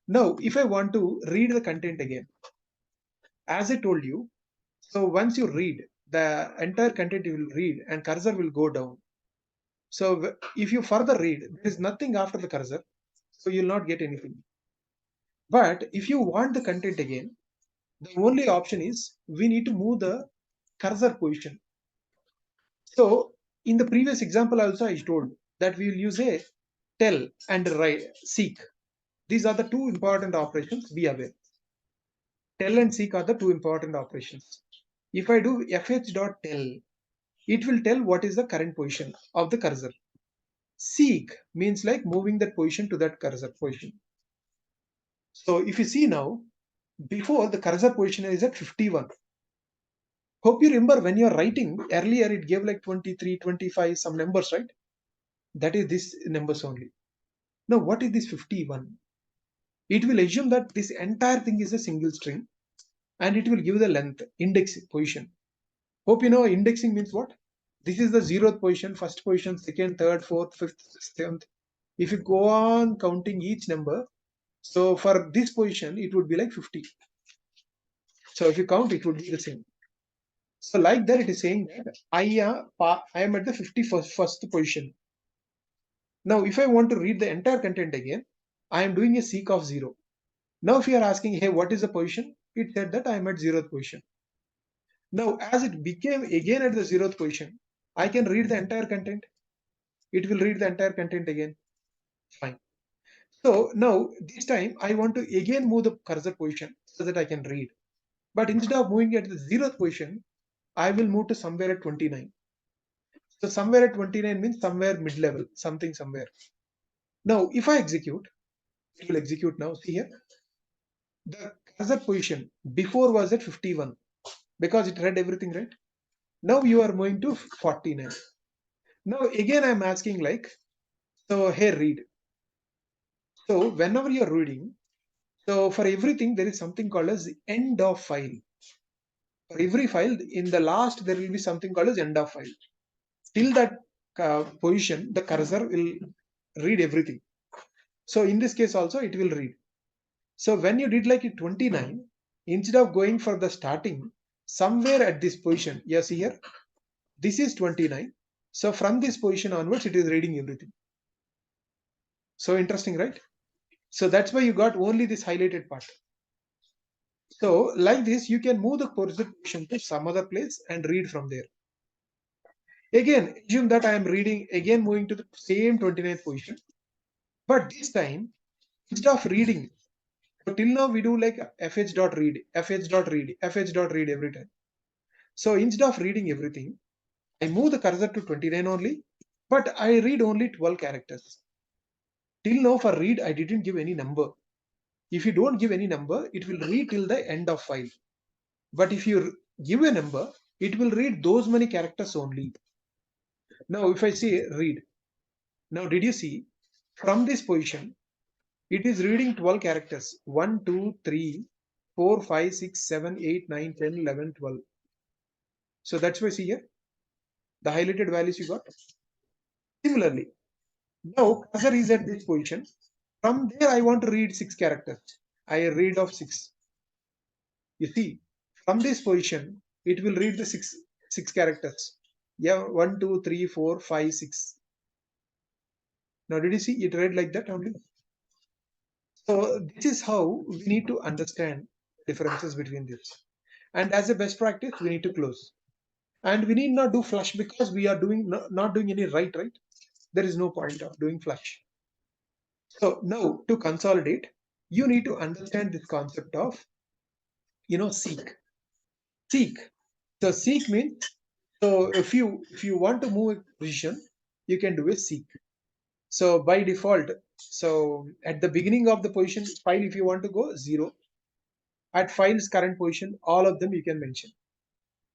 Now, if I want to read the content again, as I told you, so once you read, the entire content you will read and cursor will go down. So if you further read, there is nothing after the cursor, so you'll not get anything. But if you want the content again, the only option is we need to move the cursor position. So in the previous example also I told that we will use a tell and seek. These are the two important operations, be aware. Tell and seek are the two important operations. If I do fh.tell, it will tell what is the current position of the cursor. Seek means like moving that position to that cursor position. So if you see now, before the cursor position is at 51. Hope you remember when you're writing earlier, it gave like 23, 25, some numbers, right? That is this numbers only. Now, what is this 51? It will assume that this entire thing is a single string and it will give the length, index position. Hope you know indexing means what? This is the 0th position, first position, second, third, fourth, fifth, sixth, seventh. If you go on counting each number, so for this position, it would be like 50. So if you count, it would be the same. So like that, it is saying that I am at the 51st position. Now, if I want to read the entire content again, I am doing a seek of 0. Now, if you are asking, hey, what is the position? It said that I am at 0th position. Now, as it became again at the 0th position, I can read the entire content. It will read the entire content again. Fine. So now this time I want to again move the cursor position so that I can read. But instead of moving at the 0th position, I will move to somewhere at 29. So somewhere at 29 means somewhere mid-level, something somewhere. Now, if I execute, it will execute now. See here, the cursor position before was at 51 because it read everything, right? Now you are moving to 49. Now again, I'm asking like, so here read. So whenever you're reading, so for everything, there is something called as the end of file. For every file, in the last, there will be something called as end of file. Till that position, the cursor will read everything. So in this case also, it will read. So when you did like 29, instead of going for the starting, somewhere at this position, yes, here, this is 29. So from this position onwards, it is reading everything. So interesting, right? So that's why you got only this highlighted part. So like this, you can move the position to some other place and read from there. Again, assume that I am reading, again moving to the same 29th position. But this time, instead of reading, so till now we do like fh.read, fh.read, fh.read every time. So instead of reading everything, I move the cursor to 29 only, but I read only 12 characters. Till now for read, I didn't give any number. If you don't give any number, it will read till the end of file. But if you give a number, it will read those many characters only. Now, if I say read, now did you see from this position, it is reading 12 characters 1, 2, 3, 4, 5, 6, 7, 8, 9, 10, 11, 12. So that's why see here the highlighted values you got. Similarly, now cursor is at this position. From there, I want to read 6 characters. I read of 6. You see, from this position, it will read the six characters. Yeah, 1, 2, 3, 4, 5, 6. Now, did you see it read like that only? So this is how we need to understand differences between this. And as a best practice, we need to close. And we need not do flush because we are doing not doing any right? There is no point of doing flush. So now to consolidate, you need to understand this concept of seek. Seek. So seek means, so if you want to move a position, you can do a seek. So by default, so at the beginning of the position file, if you want to go 0, at file's current position, all of them you can mention.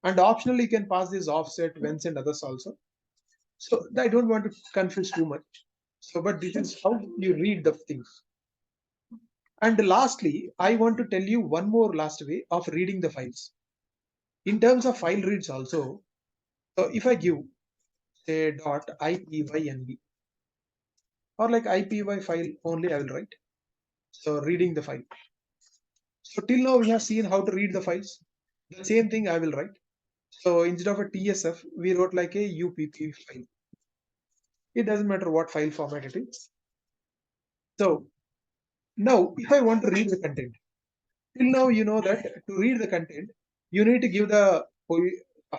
And optionally, you can pass this offset, whence, and others also. So I don't want to confuse too much. So, but this is how you read the things. And lastly, I want to tell you one more last way of reading the files. In terms of file reads also, so if I give say dot ipynb or like ipy file only, I will write. So reading the file. So till now we have seen how to read the files. The same thing I will write. So instead of a TSF, we wrote like a UPP file. It doesn't matter what file format it is. So now if I want to read the content, till now you know that to read the content, you need to give the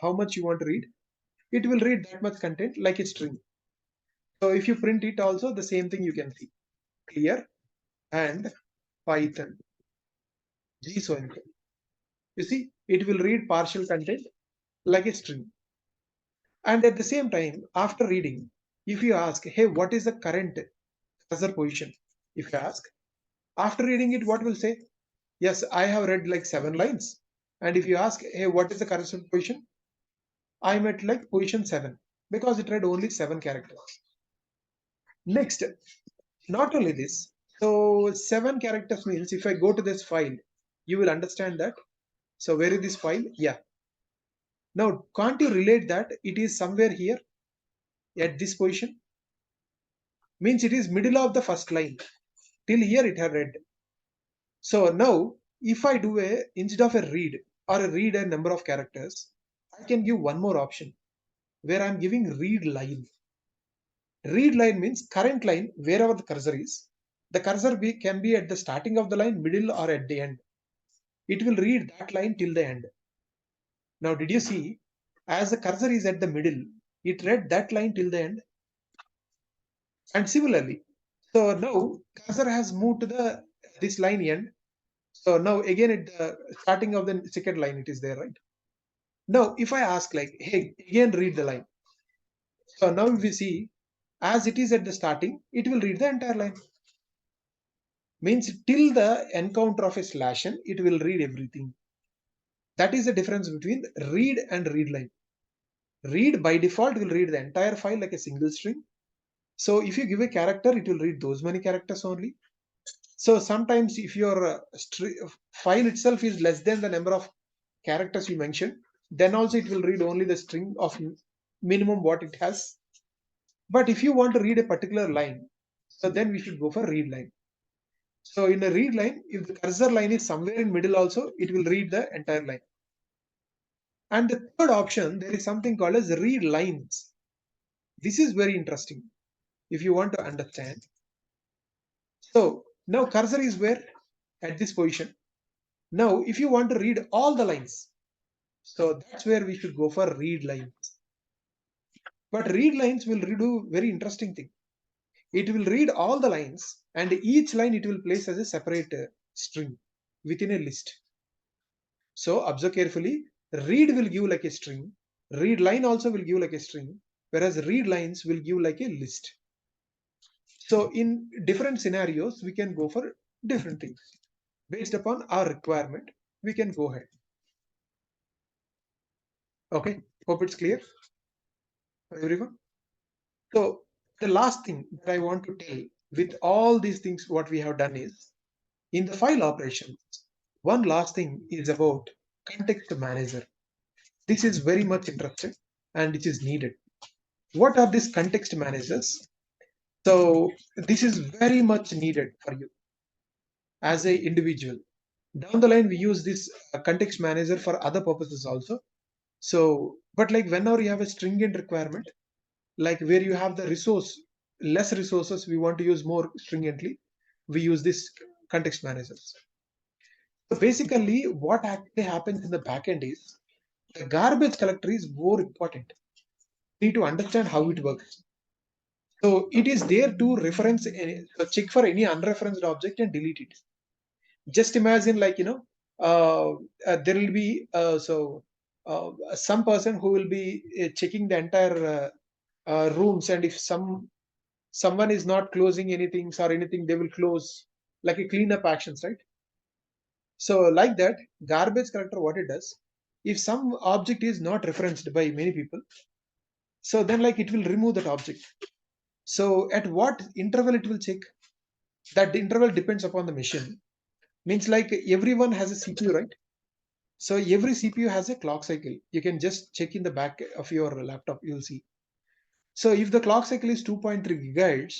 how much you want to read. It will read that much content like a string. So if you print it also, the same thing you can see. Clear and Python G so and so. You see, it will read partial content like a string. And at the same time, after reading, if you ask, hey, what is the current cursor position? If you ask, after reading it, what will say? Yes, I have read like 7 lines. And if you ask, hey, what is the cursor position? I'm at like position 7 because it read only 7 characters. Next, not only this, so 7 characters means if I go to this file, you will understand that. So where is this file? Yeah. Now, can't you relate that it is somewhere here at this position? Means it is middle of the first line. Till here it had read. So now, if I do instead of a read or a read a number of characters, I can give one more option where I'm giving read line. Read line means current line wherever the cursor is. The cursor can be at the starting of the line, middle, or at the end. It will read that line till the end. Now, did you see? As the cursor is at the middle, it read that line till the end. And similarly, so now cursor has moved to the this line end. So now again at the starting of the second line, it is there, right? Now, if I ask like, hey, again read the line. So now if we see, as it is at the starting, it will read the entire line. Means till the encounter of a slash n, it will read everything. That is the difference between read and read line. Read by default will read the entire file like a single string. So if you give a character, it will read those many characters only. So sometimes if your file itself is less than the number of characters you mentioned, then also it will read only the string of minimum what it has. But if you want to read a particular line, so then we should go for read line. So in a read line, if the cursor line is somewhere in middle also, it will read the entire line. And the third option, there is something called as read lines. This is very interesting if you want to understand. So now cursor is where? At this position. Now, if you want to read all the lines, so that's where we should go for read lines. But read lines will do very interesting thing. It will read all the lines and each line it will place as a separate string within a list. So observe carefully, read will give like a string, read line also will give like a string, whereas read lines will give like a list. So in different scenarios, we can go for different things. Based upon our requirement, we can go ahead. Okay, hope it's clear for everyone. So the last thing that I want to tell with all these things what we have done is in the file operations, one last thing is about context manager. This is very much interesting and it is needed. What are these context managers? So this is very much needed for you as a individual. Down the line, we use this context manager for other purposes also. So, but like whenever you have a stringent requirement, like where you have the resource, less resources, we want to use more stringently, we use this context managers. So basically, what actually happens in the backend is the garbage collector is more important. You need to understand how it works. So it is there to reference, so check for any unreferenced object and delete it. Just imagine, like, there will be some person who will be checking the entire rooms, and if someone is not closing anything or anything, they will close like a cleanup actions, right? So like that, garbage collector, what it does, if some object is not referenced by many people, so then like it will remove that object. So at what interval it will check? That interval depends upon the machine. Means like everyone has a CPU, right? So every CPU has a clock cycle. You can just check in the back of your laptop, you'll see. So if the clock cycle is 2.3 gigahertz,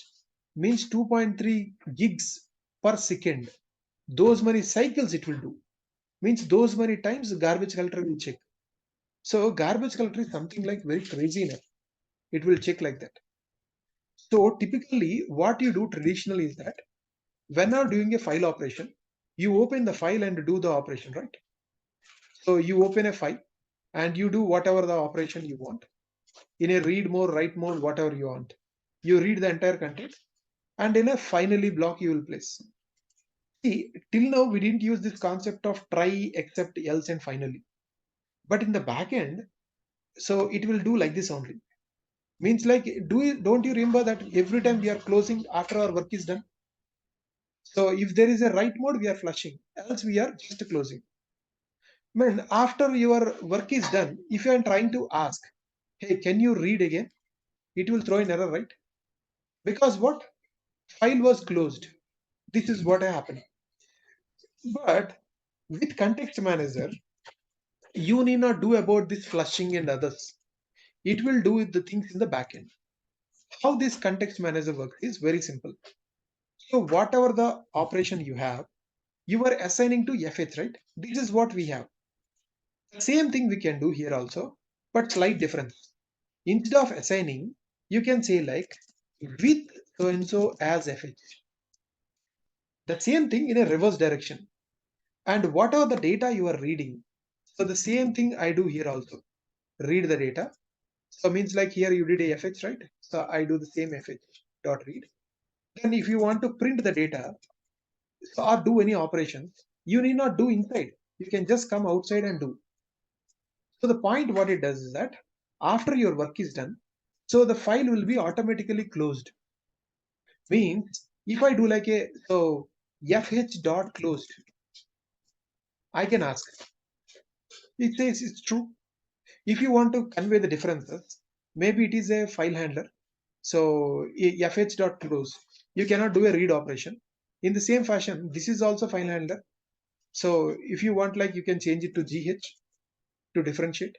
means 2.3 gigs per second. Those many cycles it will do. Means those many times the garbage collector will check. So garbage collector is something like very crazy enough. It will check like that. So typically what you do traditionally is that when you're doing a file operation, you open the file and do the operation, right? So you open a file and you do whatever the operation you want in a read mode, write mode, whatever you want. You read the entire content and in a finally block you will place. See, till now we didn't use this concept of try, except, else, and finally. But in the back end, so it will do like this only. Means like, don't you remember that every time we are closing after our work is done? So if there is a write mode, we are flushing, else we are just closing. Man, after your work is done, if you are trying to ask, hey, can you read again? It will throw an error, right? Because what? File was closed. This is what happened. But with context manager, you need not do about this flushing and others. It will do the things in the backend. How this context manager works is very simple. So whatever the operation you have, you are assigning to fh, right? This is what we have. The same thing we can do here also, but slight difference. Instead of assigning, you can say like with so and so as fh. The same thing in a reverse direction. And whatever the data you are reading, so the same thing I do here also. Read the data. So means like here you did a fh, right? So I do the same fh dot read. Then if you want to print the data or do any operations, you need not do inside. You can just come outside and do. So the point what it does is that after your work is done, so the file will be automatically closed. Means if I do like a so fh dot closed, I can ask. It says it's true. If you want to convey the differences, maybe it is a file handler. So fh dot close, you cannot do a read operation. In the same fashion, this is also file handler. So if you want, like you can change it to gh to differentiate.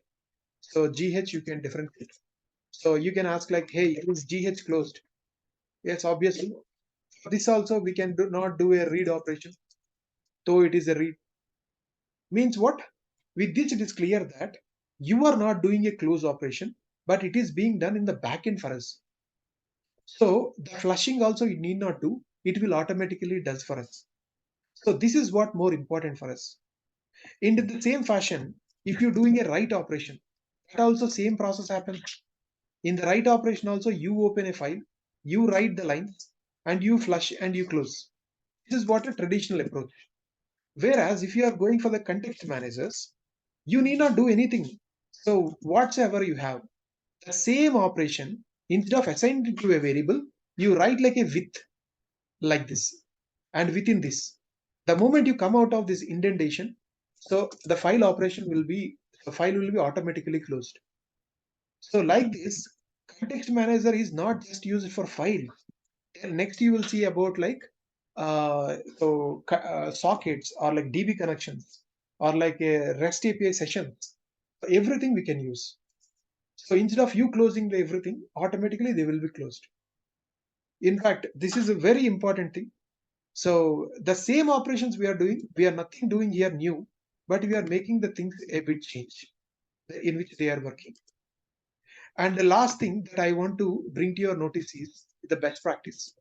So gh you can differentiate. So you can ask like, hey, is gh closed? Yes, obviously. This also we can do not do a read operation, though it is a read. Means what? With this, it is clear that you are not doing a close operation, but it is being done in the backend for us. So the flushing also you need not do, it will automatically does for us. So this is what more important for us. In the same fashion, if you're doing a write operation, that also same process happens. In the write operation also, you open a file, you write the lines, and you flush and you close. This is what a traditional approach. Whereas if you are going for the context managers, you need not do anything. So whatsoever you have, the same operation, instead of assigning it to a variable, you write like a with, like this. And within this, the moment you come out of this indentation, so the file operation will be the file will be automatically closed. So like this, context manager is not just used for file. And next you will see about like sockets or like DB connections or like a REST API sessions. Everything we can use. So instead of you closing the everything, automatically they will be closed. In fact, this is a very important thing. So the same operations we are doing, we are nothing doing here new, but we are making the things a bit change in which they are working. And the last thing that I want to bring to your notice is the best practice.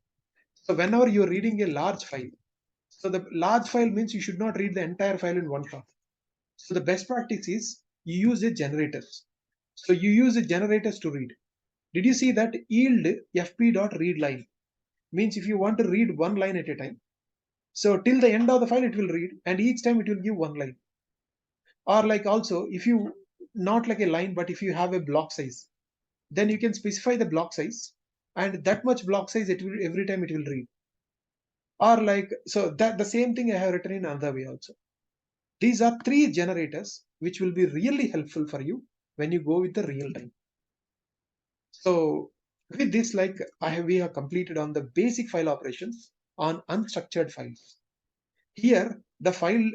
So whenever you're reading a large file, so the large file means you should not read the entire file in one shot. So the best practice is you use a generators. So you use the generators to read. Did you see that yield fp.readLine means if you want to read one line at a time, so till the end of the file it will read, and each time it will give one line. Or like also if you not like a line, but if you have a block size, then you can specify the block size, and that much block size it will every time it will read. Or like so that the same thing I have written in another way also. These are three generators which will be really helpful for you when you go with the real time. So with this, like we have completed on the basic file operations on unstructured files. Here the file